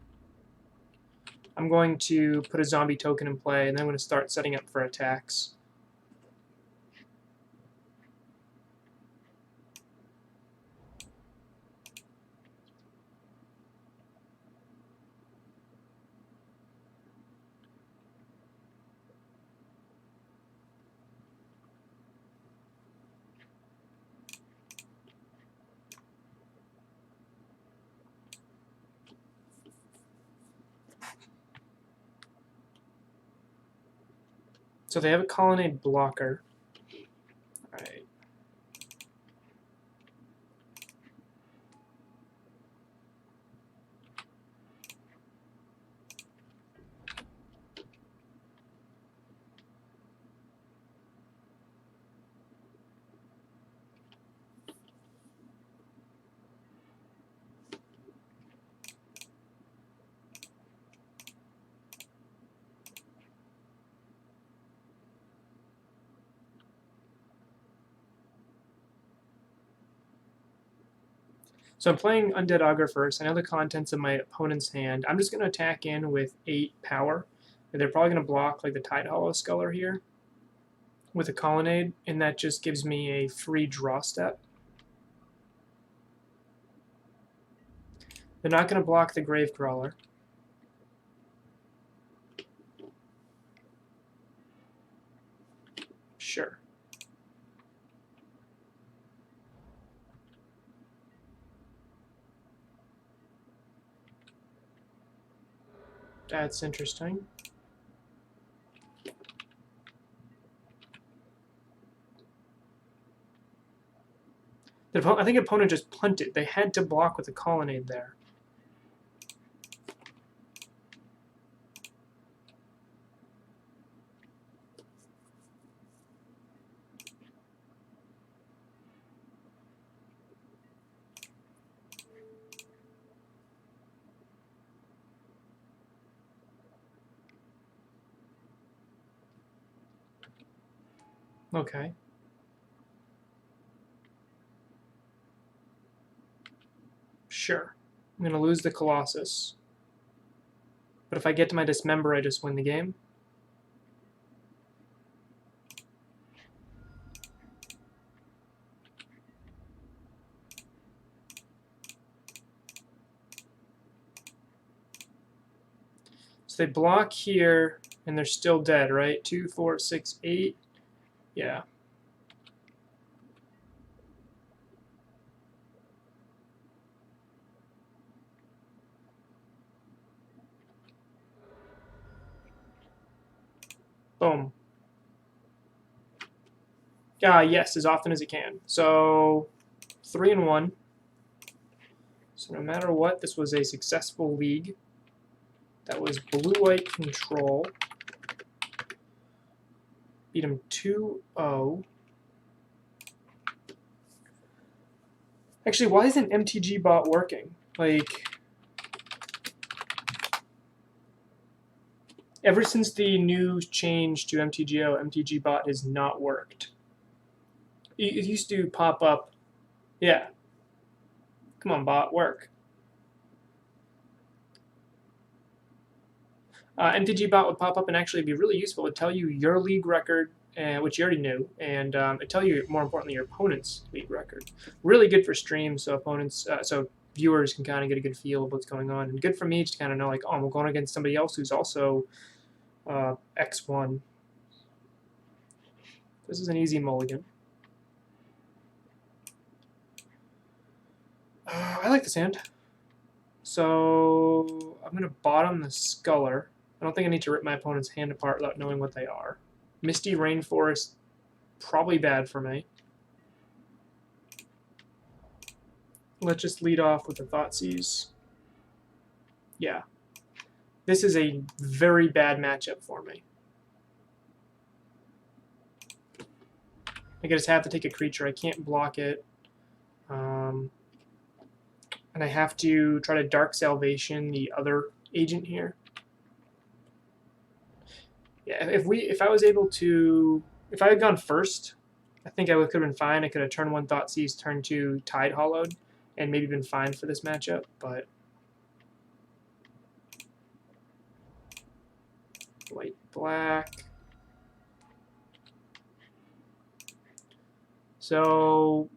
I'm going to put a zombie token in play, and then I'm going to start setting up for attacks. So they have a Colonnade blocker. All right. So I'm playing Undead Augur first. I know the contents of my opponent's hand. I'm just going to attack in with 8 power. And they're probably going to block like the Tidehollow Sculler here with a Colonnade, and that just gives me a free draw step. They're not going to block the Gravecrawler. Sure. That's interesting. I think opponent just punted. They had to block with a Colonnade there. Okay. Sure. I'm going to lose the Colossus. But if I get to my Dismember, I just win the game. So they block here, and they're still dead, right? 2, 4, 6, 8. Yeah. Boom. Yes, as often as it can. So 3 and 1. So no matter what, this was a successful league. That was blue-white control. Beat him 2-0. Actually, why isn't MTG bot working? Like, ever since the new change to MTGO, MTG bot has not worked. It used to pop up. Yeah. Come on, bot, work. MTG bot would pop up and actually be really useful. It would tell you your league record, which you already knew, and it tell you, more importantly, your opponent's league record. Really good for streams, so opponents, so viewers can kind of get a good feel of what's going on, and good for me to kind of know, like, oh, I'm going against somebody else who's also X1. This is an easy mulligan. I like this hand. So I'm going to bottom the Sculler. I don't think I need to rip my opponent's hand apart without knowing what they are. Misty Rainforest, probably bad for me. Let's just lead off with the Thoughtseize. Yeah. This is a very bad matchup for me. I just have to take a creature. I can't block it. And I have to try to Dark Salvation the other agent here. Yeah, if I was able to, if I had gone first, I think I could have been fine. I could have turn 1 Thoughtseize, turn 2 Tide Hollowed, and maybe been fine for this matchup, but white, black. So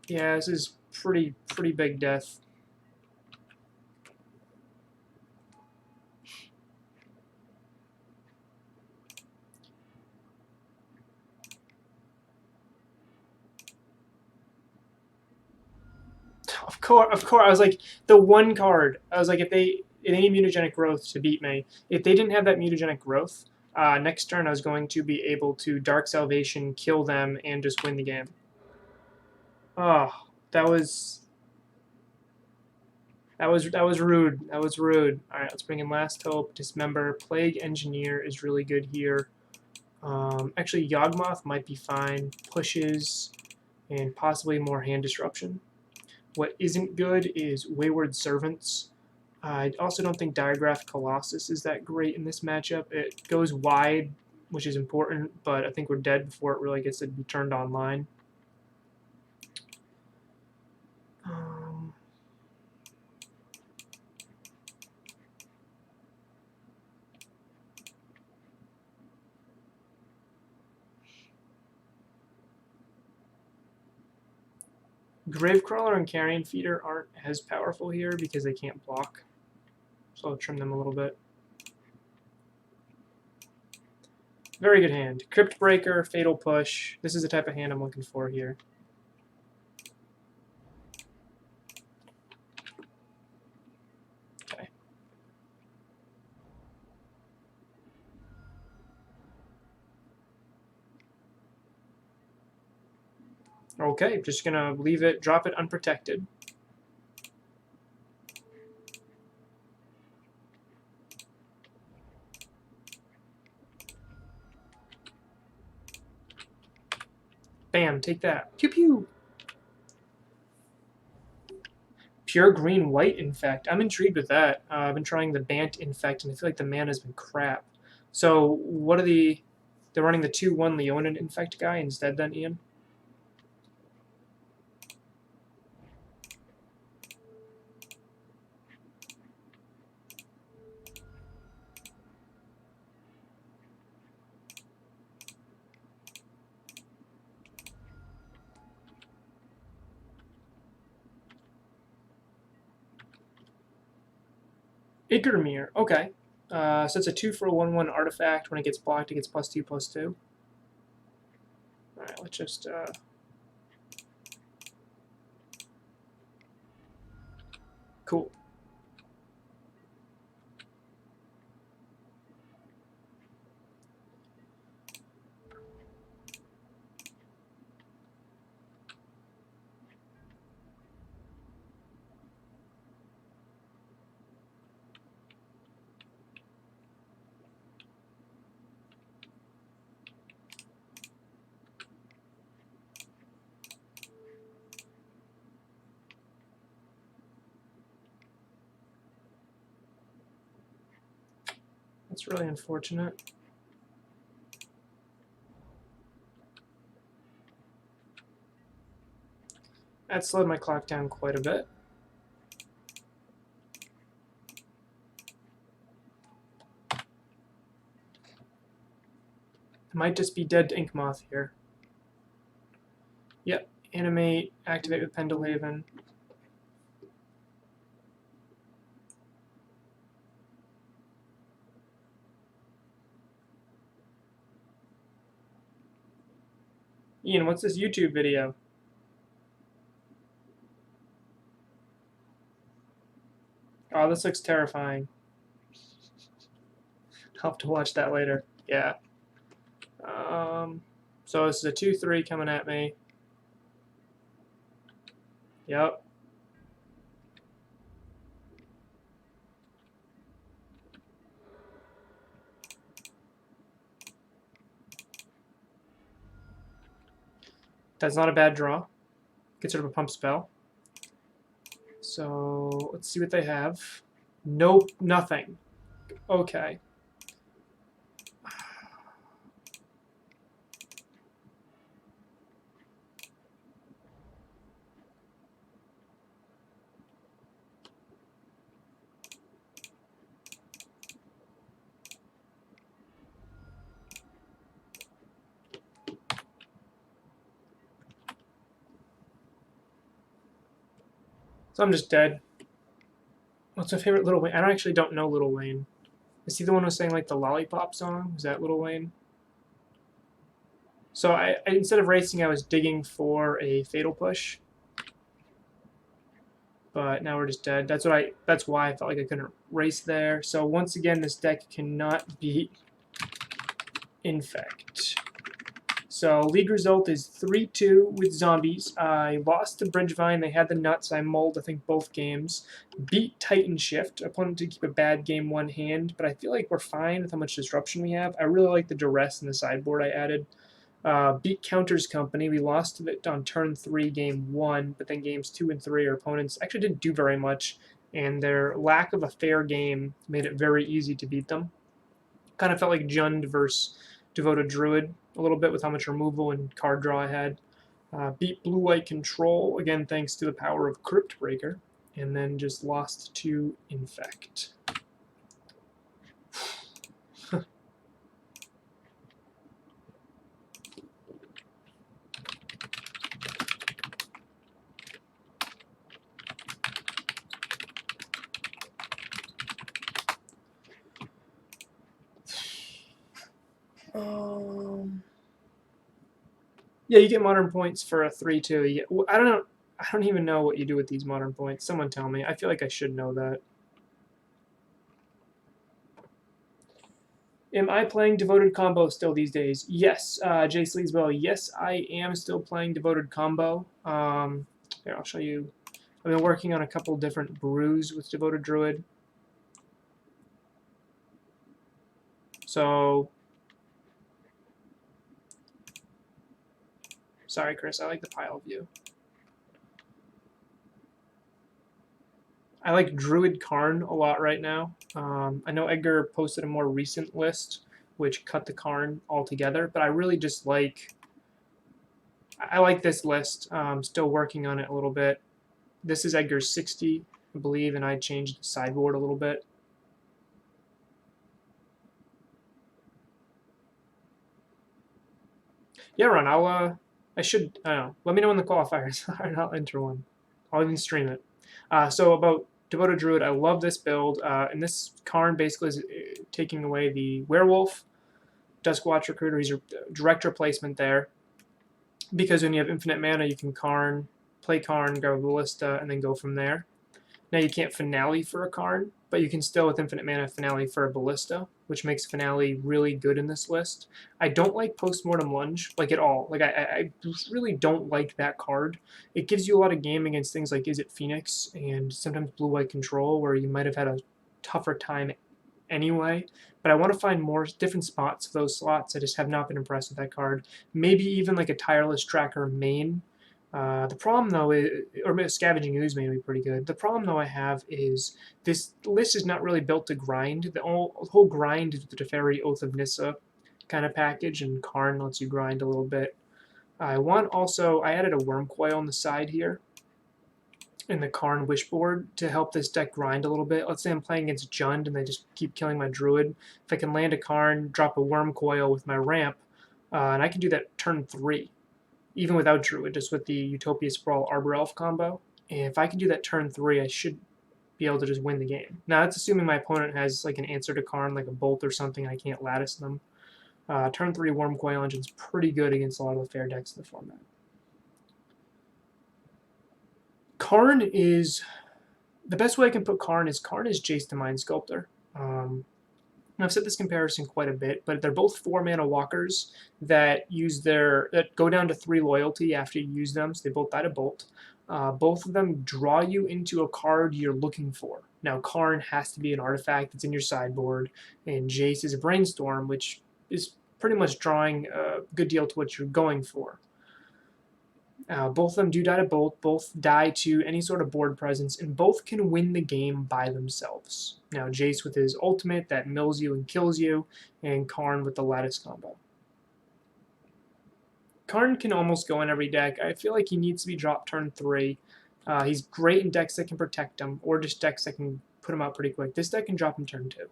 yeah, this is pretty big death. Of course, I was like, the one card. I was like, if they need mutagenic growth to beat me. If they didn't have that mutagenic growth, next turn I was going to be able to Dark Salvation, kill them, and just win the game. Oh, that was rude. That was rude. All right, let's bring in Last Hope, Dismember. Plague Engineer is really good here. Actually, Yawgmoth might be fine. Pushes, and possibly more hand disruption. What isn't good is Wayward Servants. I also don't think Diagraph Colossus is that great in this matchup. It goes wide, which is important, but I think we're dead before it really gets to be turned online. Gravecrawler and Carrion Feeder aren't as powerful here because they can't block. So I'll trim them a little bit. Very good hand. Crypt Breaker, Fatal Push. This is the type of hand I'm looking for here. Okay. Okay, just gonna leave it, drop it unprotected. Bam, take that. Pew pew. Pure green white Infect. I'm intrigued with that. I've been trying the Bant Infect, and I feel like the mana's been crap. So what are the? They're running the 2/1 Leonin Infect guy instead, then, Ian. Igormir, okay. So it's a 2 for a 1/1 artifact. When it gets blocked, it gets +2/+2. Alright, let's just... Cool. That's really unfortunate. That slowed my clock down quite a bit. I might just be dead to Inkmoth here. Yep, Animate, activate with Pendelhaven. Ian, what's this YouTube video? Oh, this looks terrifying. I'll have to watch that later. Yeah. So this is a 2/3 coming at me. Yep. That's not a bad draw. Gets rid of a pump spell. So let's see what they have. Nope, nothing. Okay. So I'm just dead. What's my favorite Lil Wayne? I actually don't know Lil Wayne. Is he the one who was saying like the Lollipop song? Is that Lil Wayne? So I instead of racing, I was digging for a fatal push. But now we're just dead. That's why I felt like I couldn't race there. So once again, this deck cannot beat Infect. So league result is 3-2 with zombies. I lost to Bridgevine. They had the nuts. I mulled, I think, both games. Beat Titanshift. Opponent did keep a bad game one hand, but I feel like we're fine with how much disruption we have. I really like the duress in the sideboard I added. Beat Counters Company. We lost it on turn 3, game 1, but then games 2 and 3, our opponents actually didn't do very much, and their lack of a fair game made it very easy to beat them. Kind of felt like Jund versus Devoted Druid a little bit with how much removal and card draw I had. Beat Blue-White Control, again thanks to the power of Crypt Breaker, and then just lost to Infect. Yeah, you get modern points for a 3-2. I don't know. I don't even know what you do with these modern points. Someone tell me. I feel like I should know that. Am I playing Devoted Combo still these days? Yes, Jay Sleeswell. Yes, I am still playing Devoted Combo. Here, I'll show you. I've been working on a couple different brews with Devoted Druid. So, sorry, Chris. I like the pile view. I like Druid Karn a lot right now. I know Edgar posted a more recent list which cut the Karn altogether, but I really just like. I like this list. Still working on it a little bit. This is Edgar's 60, I believe, and I changed the sideboard a little bit. Yeah, Ron. I should. I don't know. Let me know when the qualifiers are, and I'll enter one. I'll even stream it. So about Devoted Druid, I love this build, and this Karn basically is taking away the Werewolf, Duskwatch Recruiter. He's a direct replacement there, because when you have infinite mana, you can Karn, play Karn, go Ballista, and then go from there. Now you can't Finale for a Karn, but you can still, with infinite mana, Finale for a Ballista, which makes Finale really good in this list. I don't like Postmortem Lunge, like at all. Like I really don't like that card. It gives you a lot of game against things like Is It Phoenix and sometimes Blue-White Control, where you might have had a tougher time anyway. But I want to find more different spots for those slots. I just have not been impressed with that card. Maybe even like a Tireless Tracker main. The problem, though, is, or Scavenging Ooze may be pretty good. The problem, though, I have is this list is not really built to grind. The whole grind is the Teferi Oath of Nissa kind of package, and Karn lets you grind a little bit. I added a Worm Coil on the side here in the Karn Wishboard to help this deck grind a little bit. Let's say I'm playing against Jund and they just keep killing my Druid. If I can land a Karn, drop a Worm Coil with my ramp, and I can do that turn 3. even without Druid, just with the Utopia Sprawl Arbor Elf combo. And if I can do that turn 3, I should be able to just win the game. Now, that's assuming my opponent has like an answer to Karn, like a Bolt or something, I can't lattice them. Turn 3 Wormcoil Engine's pretty good against a lot of the fair decks in the format. Karn is... The best way I can put Karn is Jace the Mind Sculptor. I've said this comparison quite a bit, but they're both 4-mana walkers that go down to 3 loyalty after you use them, so they both die to Bolt. Both of them draw you into a card you're looking for. Now, Karn has to be an artifact that's in your sideboard, and Jace is a Brainstorm, which is pretty much drawing a good deal to what you're going for. Both of them do die to Bolt, both die to any sort of board presence, and both can win the game by themselves. Now, Jace with his ultimate that mills you and kills you, and Karn with the lattice combo. Karn can almost go in every deck. I feel like he needs to be dropped turn 3. He's great in decks that can protect him, or just decks that can put him out pretty quick. This deck can drop him turn 2.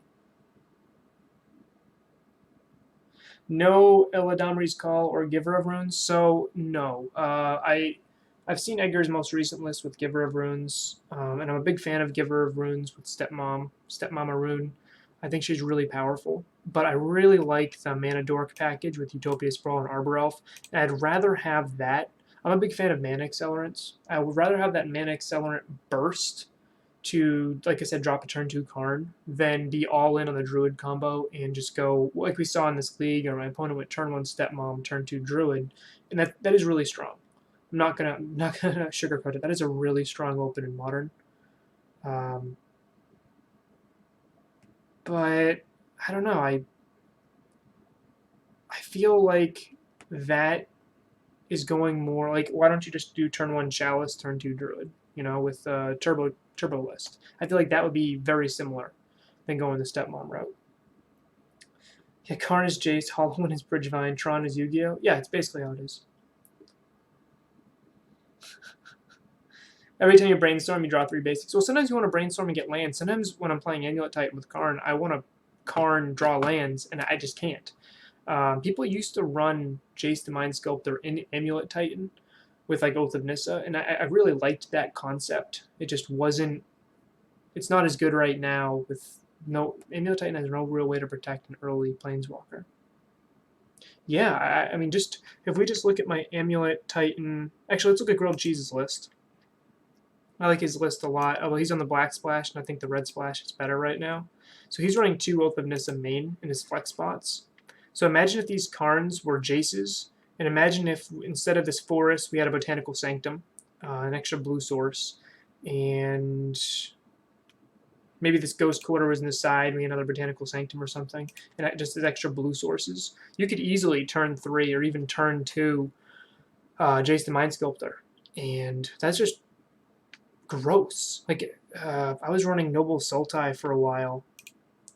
No Eladamri's Call or Giver of Runes, so no. I've seen Edgar's most recent list with Giver of Runes, and I'm a big fan of Giver of Runes with Stepmama Rune. I think she's really powerful, but I really like the Mana Dork package with Utopia Sprawl and Arbor Elf, and I'd rather have that. I'm a big fan of Mana Accelerants. I would rather have that Mana Accelerant burst to, like I said, drop a turn 2 Karn, then be all in on the Druid combo and just go like we saw in this league, or my opponent went turn 1 Stepmom, turn 2 Druid, and that is really strong. I'm not gonna sugarcoat it. That is a really strong open in Modern. But I don't know. I feel like that is going more like, why don't you just do turn 1 Chalice, turn 2 Druid? You know, with Turbo List. I feel like that would be very similar than going the Stepmom route. Yeah, Karn is Jace, Hollow is Bridgevine, Tron is Yu-Gi-Oh! Yeah, it's basically how it is. Every time you brainstorm, you draw 3 basics. Well, sometimes you want to brainstorm and get lands. Sometimes when I'm playing Amulet Titan with Karn, I want to Karn draw lands, and I just can't. People used to run Jace the Mind Sculptor in Amulet Titan with like Oath of Nissa, and I really liked that concept. It just wasn't. It's not as good right now with no Amulet Titan has no real way to protect an early Planeswalker. Yeah, I mean, just if we just look at my Amulet Titan, actually, let's look at Grilled Cheese's list. I like his list a lot. Although he's on the Black Splash, and I think the Red Splash is better right now. So he's running 2 Oath of Nissa main in his flex spots. So imagine if these Karns were Jaces, and imagine if instead of this forest we had a Botanical Sanctum, an extra blue source, and maybe this Ghost Quarter was in the side, maybe another Botanical Sanctum or something, and just as extra blue sources. You could easily turn 3 or even turn 2 Jace the Mind Sculptor, and that's just gross. Like, I was running Noble Sultai for a while,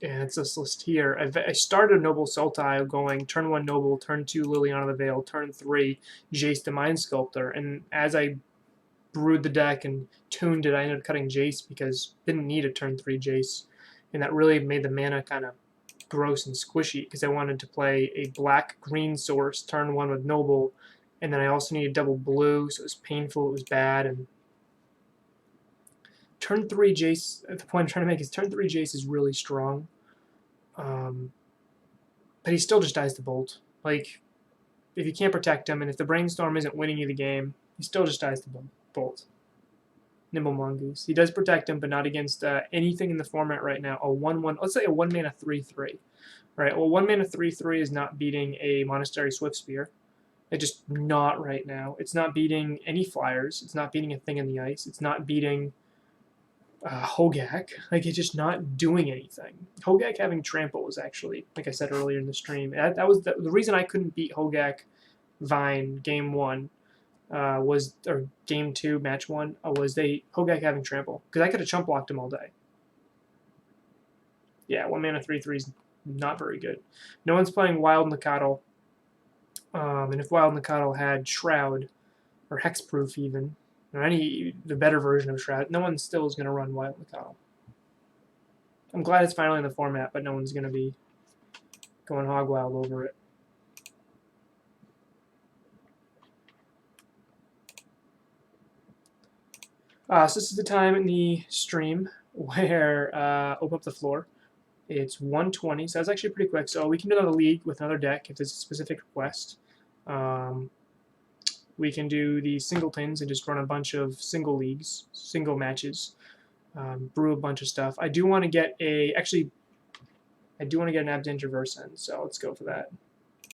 and it's this list here. I started Noble Sultai going turn 1 Noble, turn 2 Liliana the Veil, turn 3 Jace the Mind Sculptor, and as I brewed the deck and tuned it, I ended up cutting Jace because I didn't need a turn 3 Jace, and that really made the mana kind of gross and squishy because I wanted to play a black-green source turn 1 with Noble, and then I also needed double blue, so it was painful, it was bad, and turn 3 Jace, the point I'm trying to make is turn 3 Jace is really strong, but he still just dies to Bolt. Like, if you can't protect him, and if the Brainstorm isn't winning you the game, he still just dies to Bolt. Nimble Mongoose. He does protect him, but not against anything in the format right now. A 1-1, let's say a 1-mana 3-3. Right, well, 1-mana 3-3 is not beating a Monastery Swiftspear. It's just not right now. It's not beating any flyers. It's not beating a Thing in the Ice. It's not beating Hogaak. Like, it's just not doing anything. Hogaak having Trample was actually, like I said earlier in the stream, that was the reason I couldn't beat Hogaak Vine Game 1 or Game 2, Match 1, was Hogaak having Trample. Because I could have chump blocked him all day. Yeah, 1-mana 3-3 is not very good. No one's playing Wild Nacatl. And if Wild Nacatl had Shroud, or Hexproof even, or the better version of Shroud, no one still is going to run Wild Nacatl. I'm glad it's finally in the format, but no one's going to be going hog wild over it. So this is the time in the stream where open up the floor. It's 1:20, so that's actually pretty quick. So we can do another league with another deck if there's a specific request. We can do the singletons and just run a bunch of single leagues, single matches, brew a bunch of stuff. I do want to get an Abdanger Verse in, so let's go for that.